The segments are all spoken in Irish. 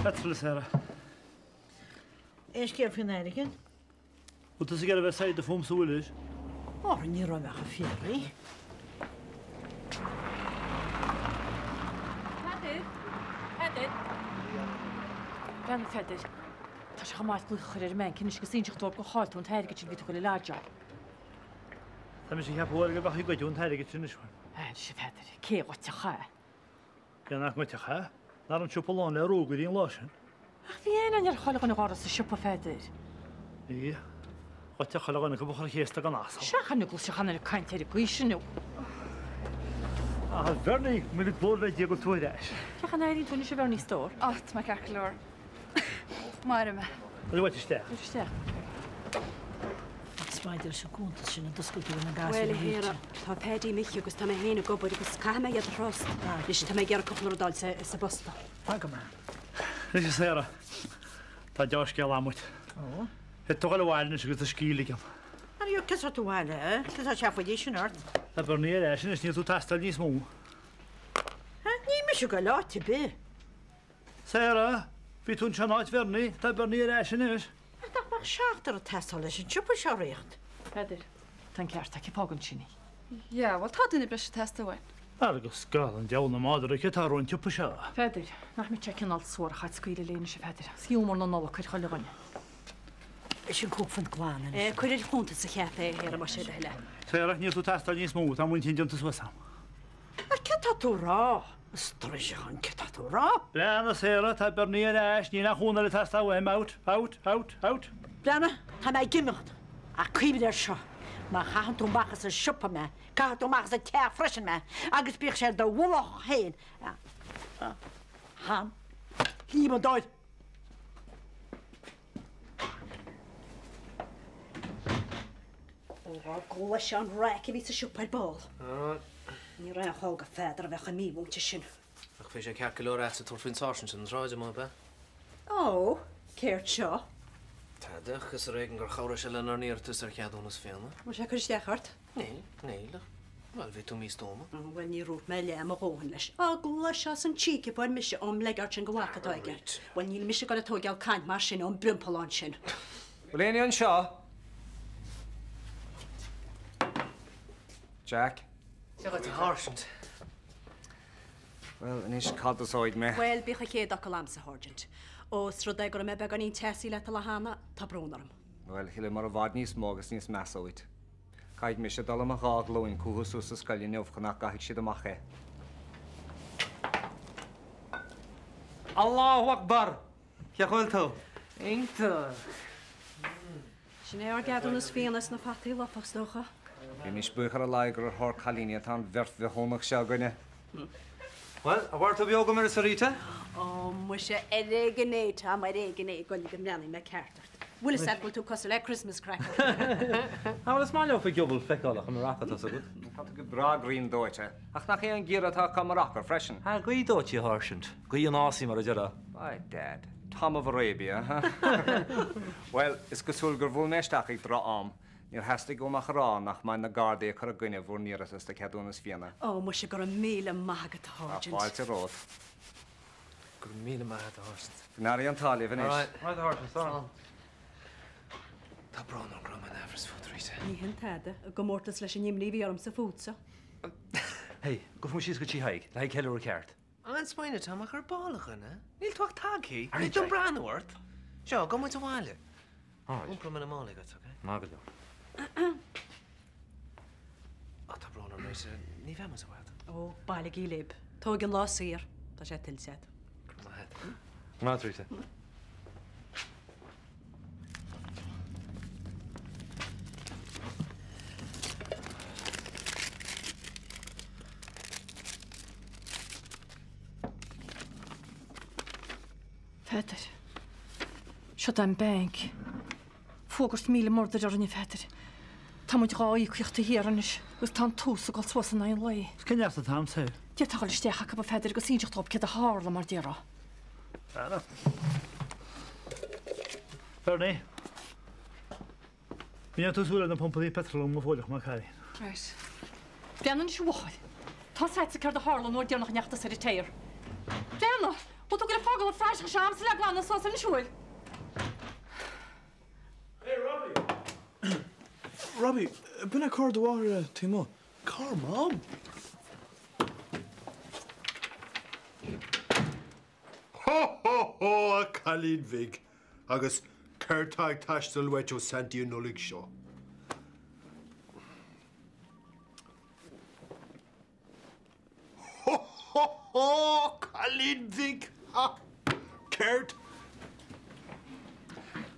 Petrol, Sarah. Eis céir fin aigen? Wat is er bij de fom zo is? Oh, ní ra meach a fiarí. Pedir. Gan Pedir. Tá se chaáid buchar ar men cinnis go síseach dó go cháiltún teige sin ví go le láidear. Tá sé heaphir go bach go dún teige sin is. sé Pedir, cé gote cha. Gan go techa? Ná an siúpáán le rógur íon lásin. Ach bhí éan ar chola an gáras sa siúpa Pedir. Í. Gote chola go bchar chéasta gan as. Seachan go se chanar caiinteir a gcuisiú. A bhernaí mu bór le dé go túideis. Ceachan éirín túna se bhení stór. Áit me celór. Mar me. Bhhaiste. Iste. Spaidir se cúnta sin an doscultú na gas. Well héra tá pédí michi agus tá héna gobod agus caiime iad rost. Nis tá mé gear copnúdáil sa bosta. Aga me. Nis Sarah. Tá deis ce ammuid. Ó. Het toch al bhhailne go a scíligam. Ar jo cos tú bhile, Tá seafadí sin ort. Tá burníir sin is níl tú tastal níos mó. Ní me se go láti be. Sarah, bhí tún se náid bhernaí, tá burníir sin is. Tá seachtar a testal leis an siúpa se réocht. Pedir, tan ceart ag págan sinní. Ja, well tá duna bres testahhain. Agus gal an deanna máidir a tá rún tupa se. Pedir, nach mi cecinál suór chaid scuile léine se Pedir. Sciúmór na nóla chuid choile gonne. Is sin cúp fan gláán. Cuidir chunta sa cheapé héra mar sé heile. Sarah, níl tú tastal níos mó, tá muin tín diontas wasam. A ce tú rá? Strisechan ce tú rá? Leanna Sarah, tá burníir ní nach chúna le tastal bhim out. Brena, tá mé gimimecht. A cuiidir seo. Má chahan tú machchas a siúpa me, Ca tú machchas a te freisin me, agus bích sé do bhlach héin. Han. Hí man dáid. Ó gola se an raic ví sa siúpaid ball. Ní ra hága féidir a bheitcha mímúnte sin. Ach fé sé cear golóir sa túrfinn sásin sin ráide má be? Ó, céirt seo. Táideach gus réigen gur chóra se lenar níortas ar cheadúnas féanna. Mar sé chuir stechart? Néile. Well, bhí tú mís tóma. Bhfuil ní rút me le a ggóhan leis. Á gola se san tíci buin mis om legar sin gohachatáige. Bhil níl mis go atógeal caiint mar sin ón brimpáán sin. Bhfuil éon an seo? Jack? Go a hásint. Well, inis cadúsáid me. Well, bícha chéad a lam sa Hargent. Ó srúda go me be gan í teí le le hána tá brúnarm. Well, hiile mar a bhád níos mógus níos measóid. Caid mi sé dal am a gád loin cúhasú sa scaile neomhchanach gaigh siad amach. Allahu Akbar! Ceachfuil tú? Inta. Sin é ar gadúnas féanas na fatí lofachstócha. Inis buchar a laigur ar thir chalíine tá bhirt bheith hónach se goine. Wel, a bhar tú beoga mar Sraith? Ó mu sé réganné tá mar réganné goil go mleanana me ceartart. Bhfuil sepul tú cos le Christmas cracker. How is máile fa gobal feicáach an rachata sa good? Tá go braghrín dóite. Ach nach é an ggéar atá camarachar freisin. Ha gaí dóití háirsint. Gaí an ásí mar a deara. By Dad. Tom of Arabia, huh? Well, is gosúil gur bhfuil meisteach ag dra am. Níor heasta go mach rá nach mai na gardaí chu a gine bhór níras is de ceadúnas fianna. Ó mu sé gur an míle maigad Hargent. Báilte ród. Gur míle maigad hásint. Gnáí an tália bhain is. Right háirsint, sorry. Tá brán gram an efras fútaríte. Ní hen teide a go mórtas leis an nimlíhí orm sa fútsa. Hey, go fún síos go tí haig, le haig ceúir ceart. An Spáine tá mar chu bálachan, ne? Níl tuach tagí. Ní dún bránhairt. Seo, go muid a bháile. Úmpra me na mála gat, ok? Mágad le. Tá brán ar rééis ní bhemas a bhhaid. Ó bailile í lib. Tóg an lá sír tá sé tilsead. Má tríte. Pedir, seo an bank. Fógurt míle mórda ar an Pedir. Tá muid ráí chuochtta hiaranis, gus tá tús a gáil suasa na lei. Scinneasta tám sé. Dé tá isteach a Pedir go síideach ce a hála mar déra. Bernie. Bhí tú súla na pompaí petrolum mo fóideach má cairí. Right. Breannan si bháil. Tá seit sa ceir a hála nóir dearnach neachta sa téir. Breanna, bú tú go le Mogel fresh shams le glan so in shul. Hey, Robbie. Robbie, been a car dwar Timo. Car, Mom. Ho, ho, ho, a Colleen Vig. Agus, Curtag Tashtal Wecho Santi Nulig Shaw. Ho, ho, ho, Colleen Vig. Ha, Kurt.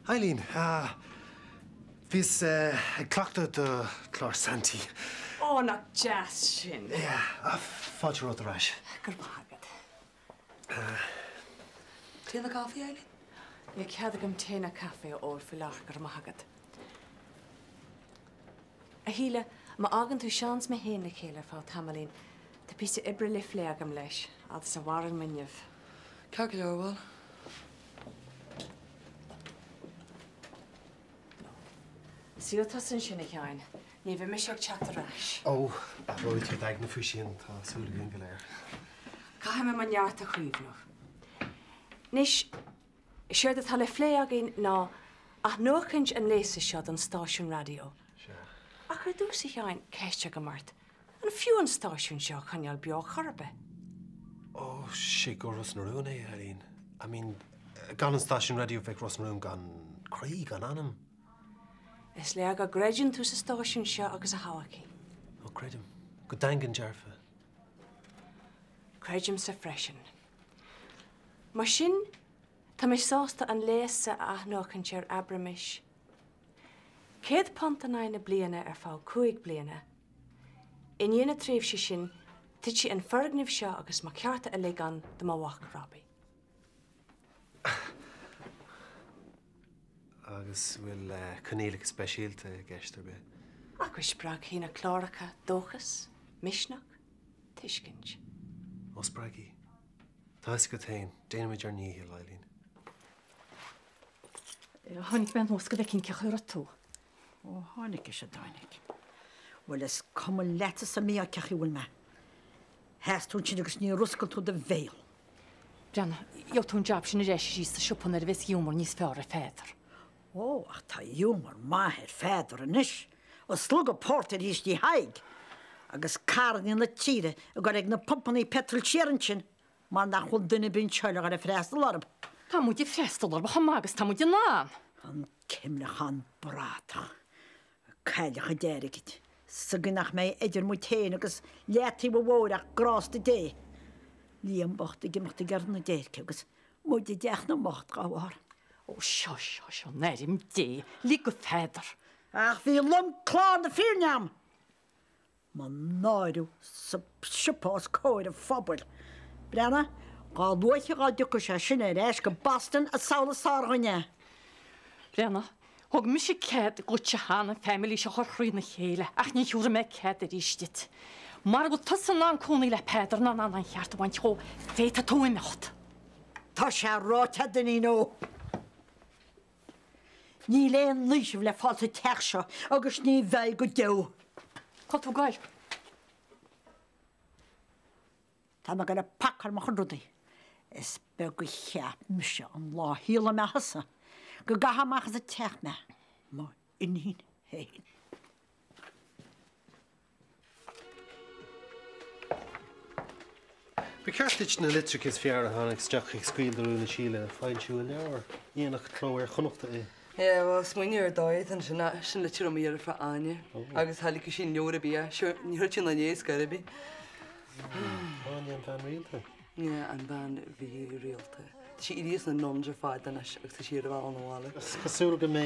Eileen, vis clachta de Clar Santi. Oh, not just shin. Yeah, fáilte rud arás. Gur bagad. Tína coffee, Eileen? Ég cead gom téna café ó fillach gur mahagad. A híle, ma agan tú seans me héna chéile fá tamalín, tá písa ibre le fléagam leis, ad sa waran minnev. Ceag leorhil? Síl tá sin sinna ceáin, ní bheith me seach chat arás. Oh, roid tú ag na fuisian tá súla gyn galéir. Caithe me man neart a chuomhnach. Nis, siar a tá le fléagin ná ach nóchint an lésa seod an stáisiún radio. A chu dúsa cheáin ceiste go mart. An fiú an stáisiún seo chaneal beag charbe. Oh, sé go Ross na rún é, Eileen. I mean, gan an station radio feic Ross na rún gan Craig gan anam. Is le a greidirn tú sa stáisiún seo agus a hawaci. Oh, Credim. Go dangan jarfa. Creidim sa freisin. Mar sin, tá mé sásta an léasa a nóchant ar abramis. Céad pantanáine bliana ar fá 5 bliana. In dhéana tríomh sé sin, tuid si an fergnimh seo agus má cearta a legan do má wach Robbie. Agus bhfuil canéalaigh speisialta geistar be. Agus sprag hína chláracha dóchas, misnach, tuiscint. O spragi. Tá is go tain, déanamid ar níhi, Eileen. Honnig ben hos go cinn cechur a tú. Ó, hánig is a dáinnig. Well, is cum letas a mí a cechiúil me. Hes tún sin agus ní ruscail tú de bhéil. Brianna, jo tún jab sin rééis sí sa siúpan ar bheits humor níos fear a féidir. Ó, ach tá humor maithir féidir an is. O slug a portar hís di haig. Agus carnín le tíre a go ag na pompaní petrol séaran mar nach chun duine bín seile ar a freistal arb. Tá muid freistal arb a mágus tá muid ná. An cimnachan brata. Cailecha déirigid. Suginach mé idir mu téin agus létí bhóach grás de dé. Líam bochta gimachta garna déirce agus muid deach na mocht gáhar. Ó, seo, nerim dé, lí go féidir. Ach, bhí lum chlán na fíneam. Man náidú sa siúpás cóir a fphobal. Brianna, gá luiche gá ducha sé sin ar éis go Boston a saola sáraine. Brianna, thug mi sé céad go te hána family se chorchrí na chéile, ach ní siúra me céad a rístit. Mar go tusan ná cónaí le péidir ná an cheart a bhaint cho féta tú i mecht. Tá sé ráte daní nó. Ní léon líisih le fáilta teach seo agus ní bheith go dew. Cá tú gáil? Tá me gan a pacar mo chudrudaí. Is be go cheap mise an lá híla me hasa. Go gahamachchas a teach me. Má inhín héin. Be ceartid na litricus fear a hánig steach ag scuildarú na síle fáil siú leabhar. Íonach chlóir chunachta é. Yeah, well, smuine ar dáid an sin le tíir míar fa aine. Agus tháinig go sin leora bí, ní thuirt sin na nééis garibí. Báin an bhean rialta? Yeah, an bhean bhí rialta. Si iríos na nomdra fáid an agus tá siad a bheith an bhála. Cosúil go mé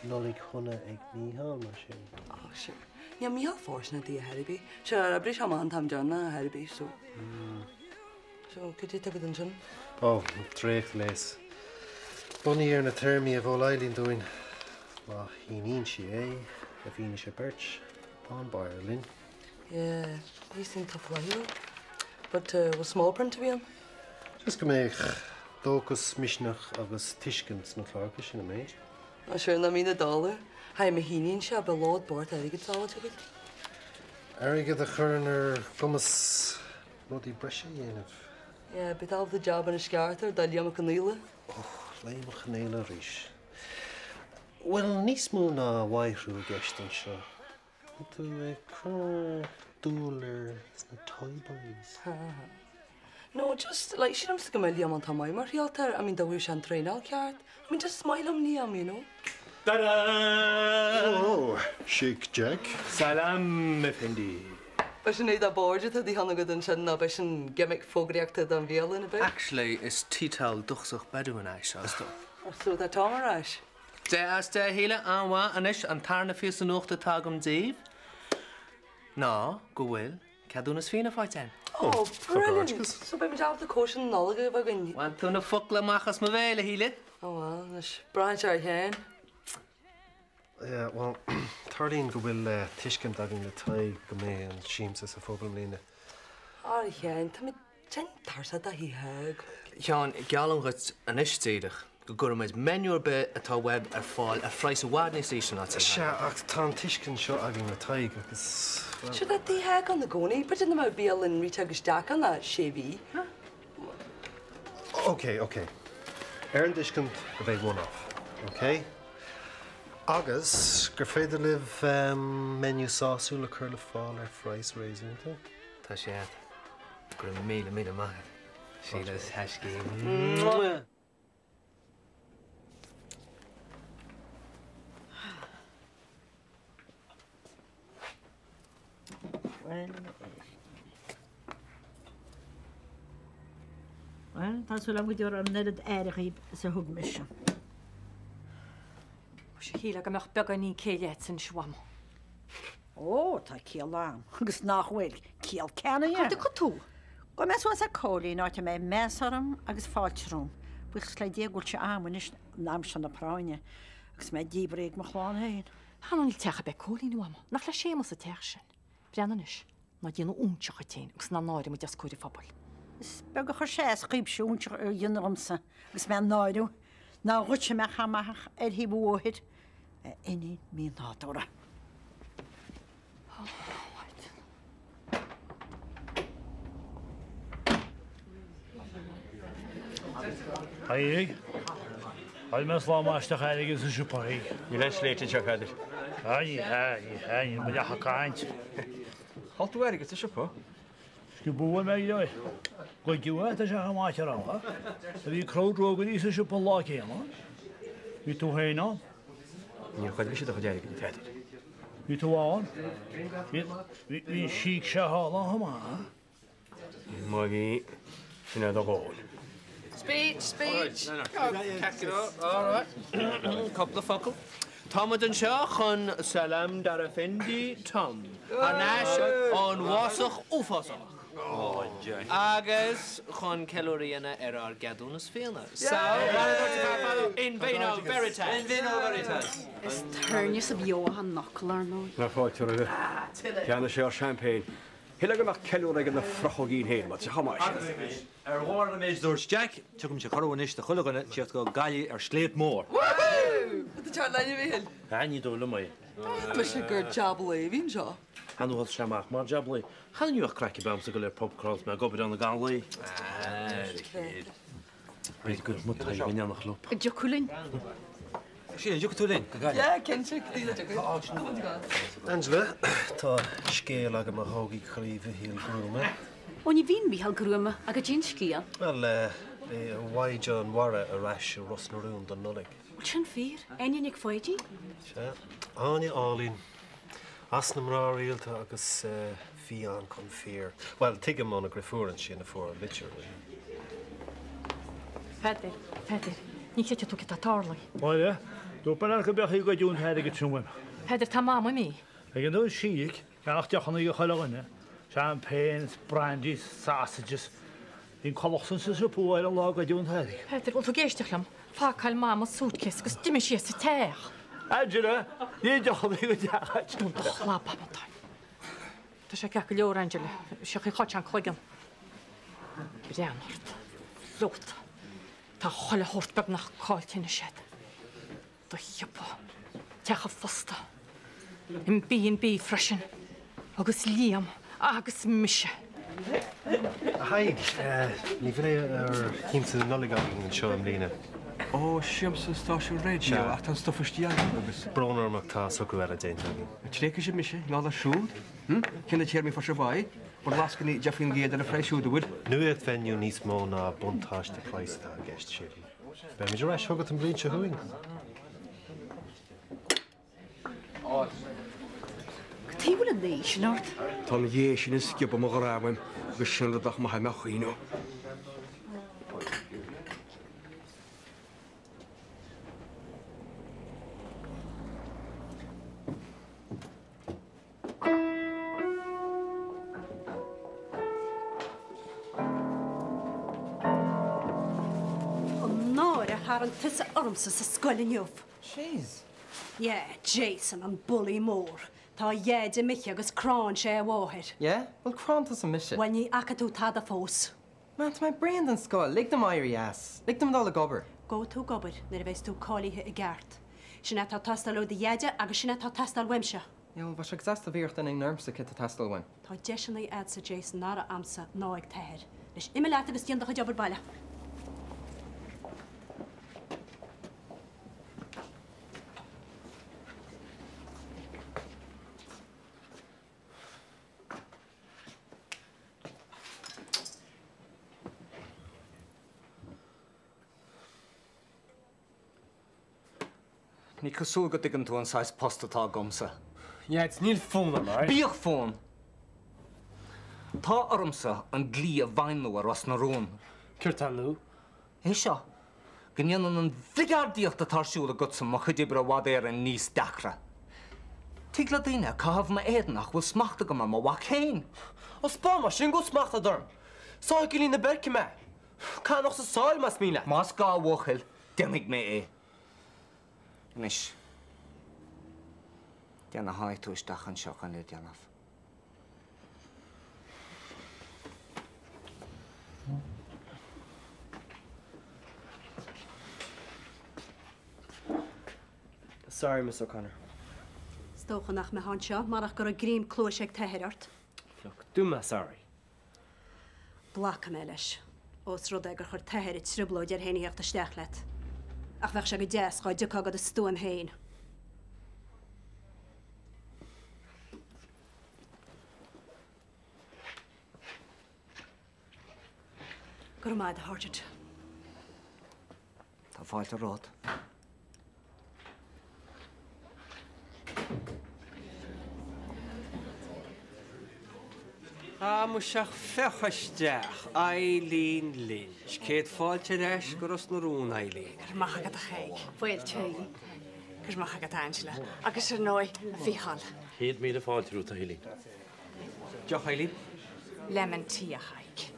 nólig chuna ag níhall mar sin. Oh, sure. Ja, míhall fós na dí a heribí. Se a bris am an tam deanna a heribí, so. So, go dtí tagad an sin? Oh, trécht leis. Bunny ar na termí a bhil Eileen doing. Well, hínín si é, a bhíine sé birch, on Ireland. Yeah, these seem tough while. But was small print to be on? Just go méich dógus misnach agus tiiscint na chláircha sin a méid. I'm sure na mína dollar. Hai me hínín se be lád bort aige tála tuid. Aige a churn ar gomas rudí breise dhéanamh. Yeah, bit of the job in a scarter, da liam canila. Leim a chanéile ríis. Well, níos mú ná waithhrú gestan seo. Tú cur dúlar na toibaís. No, just like she don't stick a million on my marrialter. I mean, the wish and train out card. I mean, just smile on Liam, you know. Ta-da! Oh, Sheikh Jack. Salam, Effendi. But she need a board to the Hanaga and Shanna, but she gimmick folk reacted on Vial in a bit. Actually, it's Tital Duchsach Bedouin Ash, So that Tomarash. As the hele anwa anish an tarna fios an ochta tagum Dave. No, go well. Cadunas fina fight then. Oh, brilliant. So by me job the caution nolga if I can. Want to na fuckla machas mavele hele? Oh well, this branch our hand. Yeah, well, Tarlene go bhfuil tuiscint agin le taig go mé an síimsa sa fóbal lína. Oh, hand, tá mi ten tarsa da hi hag. Jan, galon het an istídig. Go gurmid menúr be atá web fáil a phráis a wadni station at. Sure, ach tá tuiscint seo agin le taig agus. Should that the hag on the goni, but in the mobile and Rita Gustak on that shavy? Okay. Earn tuiscint a bheith one off, okay? Agus, gur féidir live menu sauceú le cur le fáil ar fries raisin, tá? Tá sé gur míle maith. Sílas heiscí. Well, that's what I'm going to do. I'm not airig sa hug mission. She híla go meach began ní céile san swam. Oh, tá cíal lám. Agus nachhfuil cíal cena ia. Tá tú. Go mes was a cólaí náte mé mesaram agus fáiltrúm. Buchs le déagúil se amhanis nám san na práine. Agus mé díbréig mo chláán hain. Hanil techa be cólaí nuam. Nach le sémas a teach sin. Brennanis. Na díanú únteach a téin. Agus na náirim a descúri fabal. Is bega chu sés qíbsúnteach ar dionramsa. Agus mé náidú. Ná rutse me chamach hí bhóid. Iní mí nátóra. Haig. Haid mes lá máisteach airig is a siúpaí. Ní le sléite se chaidir. Hain, mu a chaáint. Haltú airig is siúpa? Scu búin mé dói. Go giúa a se chaáite rá. A bhí crowdrógan í sa siúpa lá céama. Bhí tú héá? Ní chuid bhí a chu déirigh an féidir. Bhí tú bháin? Bhí síic se hála hamá. Má bhí sinna do gáil. Speech. All right. Couple of fuckle. Tom and Shaw chun salam dar Effendi Tom. Anash on wasach ufasach. Oh, Jay. Agus chun celoriana ar gadúnas féna. So, in vino veritas. In vino veritas. Is turnius a biohan knuckler no. Na fáilte a ceanna sé ar champagne. Hila go nach ceú ag na frochogín héin, mat se chamáis. Ar bhhar na méid dúirs Jack, tugamm se chohanis de chulaganna tíocht go gaií ar sléad mór. The child line of Ha ní dó le mai. Mas a good job leaving, Shaw. Hanú seach mar joblaí. Chaúach crackí bam sa go le popcross me gobid an na gálaí. Beidir go mu bhíananach lúp. Jokulin. Sí, ju tú linn. Yeah, Kenchick. Angela, tá scéal agam a thógaí chríomh híal grúma. Oni vín bihal grúma a go djin skia. Well, waid an wara a rais a ros na rún don nulig. Sin fír, ein nig foiidi? Se, áine álín. As na mrá rialta agus fián chun fear. Well, tuigim mána grifúran sin na fór an bitir. Pedir, ní chéte tú a tarlaí. Báile, dú banna go bechaí go dún heidir go trúim. Pedir tá máma mí. Ag an dó síic, ganach deochanna go chalaganna. Champagnes, brandies, sausages. Hín chochsan sa siúpúil an lá go dún heidir. Pedir, bhil tú géisteachlam. Fácail máma sútcés gus duimi sé sa teach. Angela, ní deochanna go deachait. Chlapa mátá. Tá sé ceach leor, Angela. Se chu choit an chuigan. Breanart. Lóta. Tá chola hórtbeg nach cáiltína séad. Tá hiúpa. Techa fosta. In bí freisin. Agus líam. Agus mise. Hi, ní bhfuil cínta nulagáin an seo am lína. Ó, siamsa stáisiú réidio ach tan stofistíal agus. Brónarmach tá so go bhfuil a déintagin. Trécha sé mise, lála siúd? Cinna téirmí for se bhaid, bud lascaní deafinn géad ar a freisiúdahud. Nuacht fenniú níos mó ná buntáiste chláiste a gceist siúí. Be meidir reis thugad an blin se thuing. Tí bhfuil an dí sin ort. Tá dhé sin is skip am ráhaim agus sin ach mai mechaíú. Har an tusa ormsa sa scoilin juf. Jeez. Yeah, Jason an bully mór. Tá dhéide miche agus crán sé bháthir. Yeah? Well, crántas a mise. When you acatú tá a fós. Man, my brain dan scoil. Lig them airí ass. Lig them dal a gobar. Go tú gobar, nar a bheits tú cálíthe I gceart. Sinna tá tastal ó dhéide agus sinna tá tastal weimse. Yeah, well, bhaise exasta bhíocht in nermsa kit a tastal wein. Tá deisianlaí ad sa Jason ná a amsa náig teir. Leis ime leat agus tíondacha jobar baile. Ní cosúil go dtuigeann tú an sais postatá gomsa. Yeah, it's níl fón am, right? Bíoch fón! Tá ormsa an glí a bhainú ar os na rún. Cúirtán lú? É seo. Gníanaan an bhigardíocht a tarsúla gutsa mo chuidir a bhd an níos dachra. Tígla daine cahabh ma éadnach bhfuil smachta go má bhac chéin. Os spá mar sin go smachta dorm. Sáil go lína berce me. Cá noch sa sáil mas míle. Más gá bhuachail, dénig mé é. Nis. Déanna háid tú isteach an seo an le déanamh. Sorry, Miss O'Connor. Stócha nach me hanseo, marach gur a grím clúis ag tehirt. Look, do me sorry. Blacha me leis. Os rud ag gur tehirit sriblóid ar héanaíocht a steachlet. Ach bheith se go deas gáid ducha agad a stúam héin. Gur maid a háirt. Tá fáilte rád. Mu seach fechaisteach Eileen Lynch. Céad fáilte leis gur os na rún Eileen. Gur maith agad a chéig. Bhfuil teili. Gur maith agad Angela. Agus nói a bhíhall. 100 fáilte rút a hilí. Deach Eileen? Lemon tea a haig.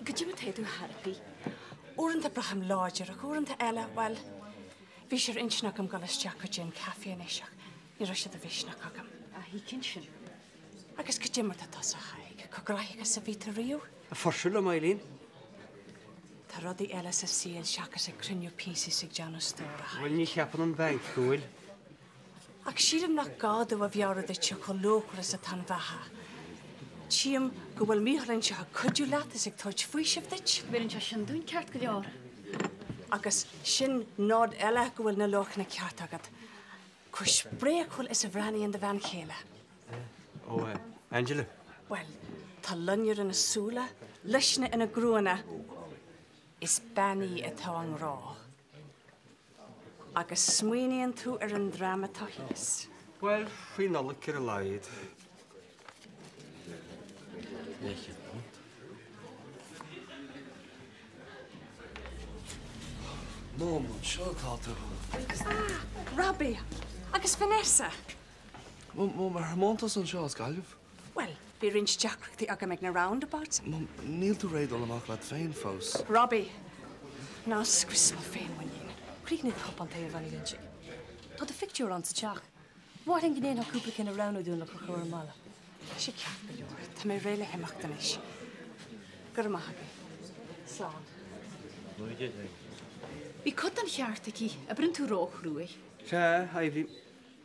Go dtí téadú harpaí. Úranta bracham láidir ach úranta eile, well, bhí sér insnach am galasteach go gin café éiseach. Ní ra siad a bhísnach agam. A hí cin sin. Agus go dimmar a tas a haig, go graithe sa bhí riú. A forsúla Eileen? Tá rudaí eile sa síl seachas a cruniú písa sig John Stóra. Bhfuil ní cheapan an bhaint gúil. Ach siadam nach gáú a bhearad é te chu lóchar sa tan bhetha. Tíam go bhfuil míhallann se chuidú letas ag tuairt faoisih dit. Bhfuil te sin dún ceart go leor. Agus sin nád eile go bhfuil na lochna ceart agad. Chu spréachhfuil is a bhreanaí an de bhean chéile. Ó, Angela? Well, tá lunnear in na súla, leisna ina grúna, is bannaí atá an rá. Agus smuoineann tú ar an drama tá híos. Well, fao nula cir a laid. Mom, seo cáta. Robbie, agus Vanessa. Mom, ar montas an seo as galibh? Well, bhí rins deachreachtaí aga meid na roundabouts. Mom, níl tú réad amach le féin fós. Robbie, ná scrisma féin wanín. Críg nid chop an tair van ilinse. Tá de fictúr an sa teach. Waar in gnéin ha cúpla cin a round dún le chuir mala. sé ceap go leor, Tá mé réile heachtanis. Gur maithaga. Slán. Bhí cot an chearttaí a brenn tú ráchrúi. Se, haimhí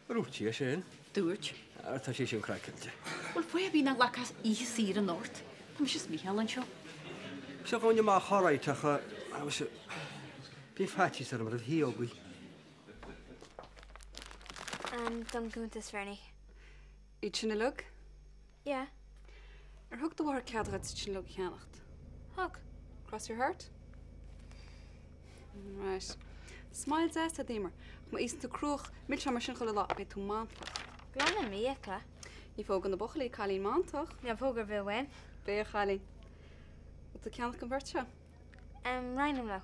rútí a sin. Dúirt. Tá sé sin craicelte. Well, fwy bí na lacas I sir yn ort. Tam eisiau smichel yn sio. Se gáinne má choráitecha se bí fatí ar mar a híogui. Don gúntas Fernie. Iad sin na lug? Yeah. Thug do bhhar ceadrad sin lug cheannacht. Hug. Cross your heart? Right. Smile zest a dímar. Ma ísan tú cruach mil mar sin chola lá be tú mántach. Glána mí ecla. Ní fógan na bochalí chalín mántach? Ja fógar bhil wein. Bé chalín. Wat tú ceannach an bhirt se? Reinam lo.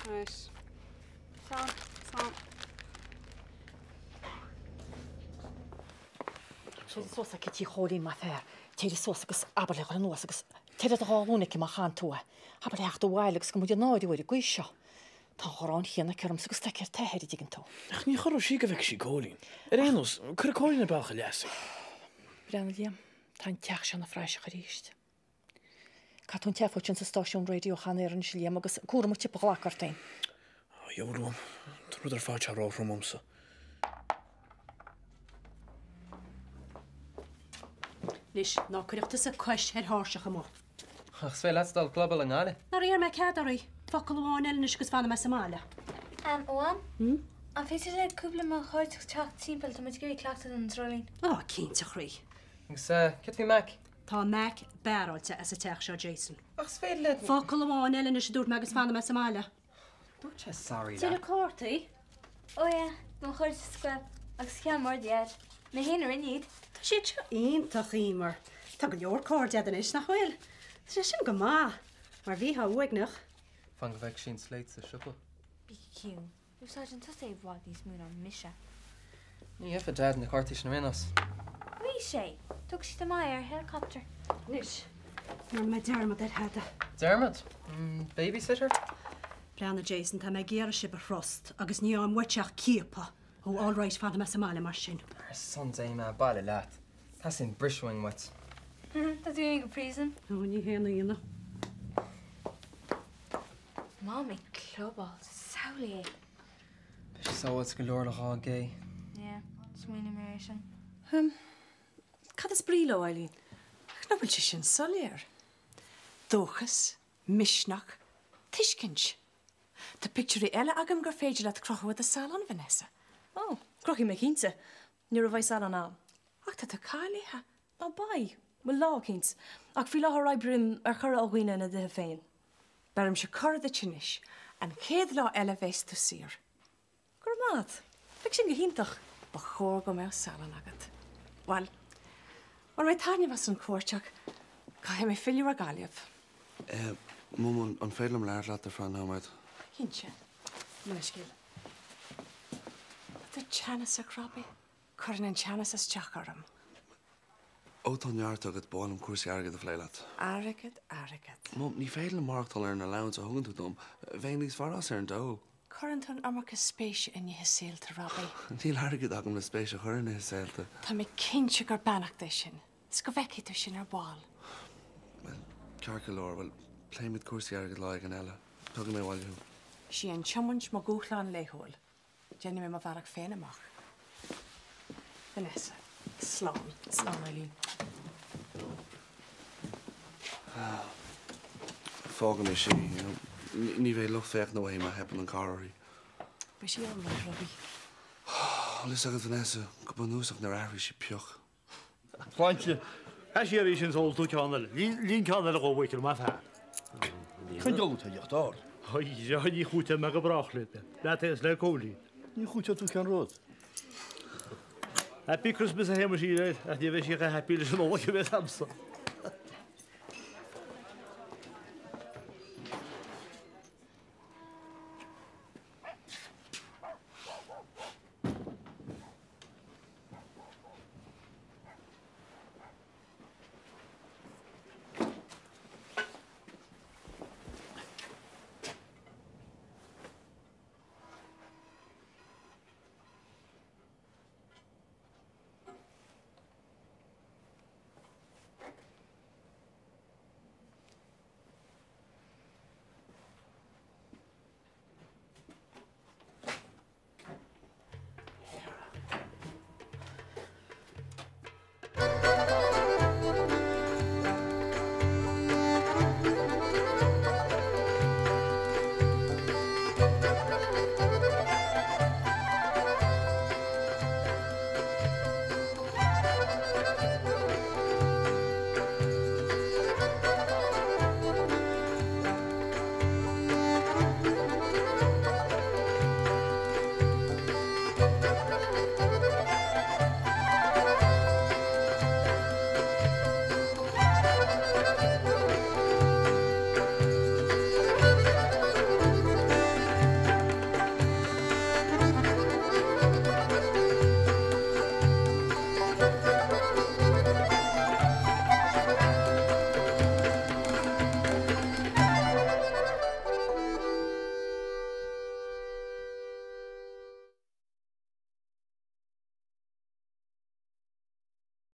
Right. Sam. Sam. Teidir sosa ci chólín má fer. Teidir sosa gus abalach ar nuas agus. Teidir a gáúna ci má chan túa. Abalach do bhailegus go muidir náidí bhir gui seo. Tá chorán chéanna cearm agus teir tehéir digan tú. Ach ní chorú sí go bheith sí cólín. Rénos, chur cólín na bacha leasa. Breanna líam, tá teach se na freiise a ríist. Ca tún teafút sin sa stáisiún radio chanéir an síliam agus cuara mu tipa ghlacartain. Jórúm, trúd ar fáte ráhrúm omsa. Nis, ná chuireachtas a cois ar háiseach am. Ach, své leatstal global an gáile. Nar ar me ceadarí, focail bháin eile gus fanna me Somália. Oan? An féidir le cúpla má chuirteach teach timppel tá muid gurí claachta an trolín. Á, cínteach rí. Agus, kit fi Mac? Tá Mac beráilte as a teach seo Jason. Ach, své le... Focail bháin eile nis dúirt me agus fanna me Somália. Dúirt sé sorry Tíad a córtaí? Ó, ja, má chuirte squab agus cean mór diad. Na héanaar iníd. Tá sé teo ionintach ímar. Tá go leor cóirdead an is nach bhfuil. Tá sin go má, mar bhí ha uignach. Fan go bheith sin sléit sa siúpa. BQ. Úsáid an tas é bhád níos mún an mise. Ní efa dad na cartis na minas. Bhí sé. Tug si do mai ar helicopter. Nis, mar me Dermot ar heada. Dermot? Babysitter? Breanna Jason tá me géar si a frost, agus ní am muteach cíapa, ó all right fanna me Somália mar sin. Ar sons é me baile leat. Tá sin briswing wet. Tá dúing go prísan. Ó, ní héana íana. Mami, clubbal, saola é. Bes sáid go leor le há gé. Yeah, smuoine mar sin. Cad is brílo, Eileen? Knobel si sin soléir. Dóchas, misnach, tiiscinch. Tá picturí eile agam gur féidir le crochhfuid a salon Vanessa. Oh, crochi me cínte. Ní a bhaid salon am. Ach, tá cáilethe. Á bai, bhfuil lá cínt. Ach bhí láth raibrim ar chur a ghuiine na dithe féin. Berim se chur a tinis, an céad lá eile bhéis tú sir. Gur mád, fic sin go híntach. Ba chóir go mé salon agad. Well, mar mai táine was an cuairteach, ca mé filiú a gáliamh. Mum an félam leir leat ar fran námaid. Hínse, na scéil. Tá teannas a crabbe, chuir an teannas as teacharm. Ó tá neart agad bálam cuasí agad a phléileat. Aragad. Mum, ní féile marachtal ar na lán a thugann tú dom. Bhéin lís farás ar an dó. Churann amachchas spéise in ihe séalta rabbe. Níl agad agam le spéise chuir in séalta. Tá mé cinse gur bannach de sin. Sco bheici tú sin ar bháil. Well, cearca leir, well, pléimid cuasí agad lá an eile. Tugad mé bháilú. Sí an tiomint má gúchláán léthúil. Jenny mé má bharach féin amach. Vanessa, slán Eileen. Fágan is sí, ní bhéh lucht féach nó é mar hepan an cáirí. Ba sí an leith rabí. Lis agad Vanessa, go banúsach na rahrí sí pioch. Fáinte, sé rí sin sóil tú ceanna, lín ceanna le góhhaicil má fá. Chun dóta deochtár. Ní chuúte me go brachlitte. Leat is le cólí. Ní chuúte tú cean ród. Happy Christmas a héimar sí réid, a dí bheith sí a happy leis an óla bheith amsa.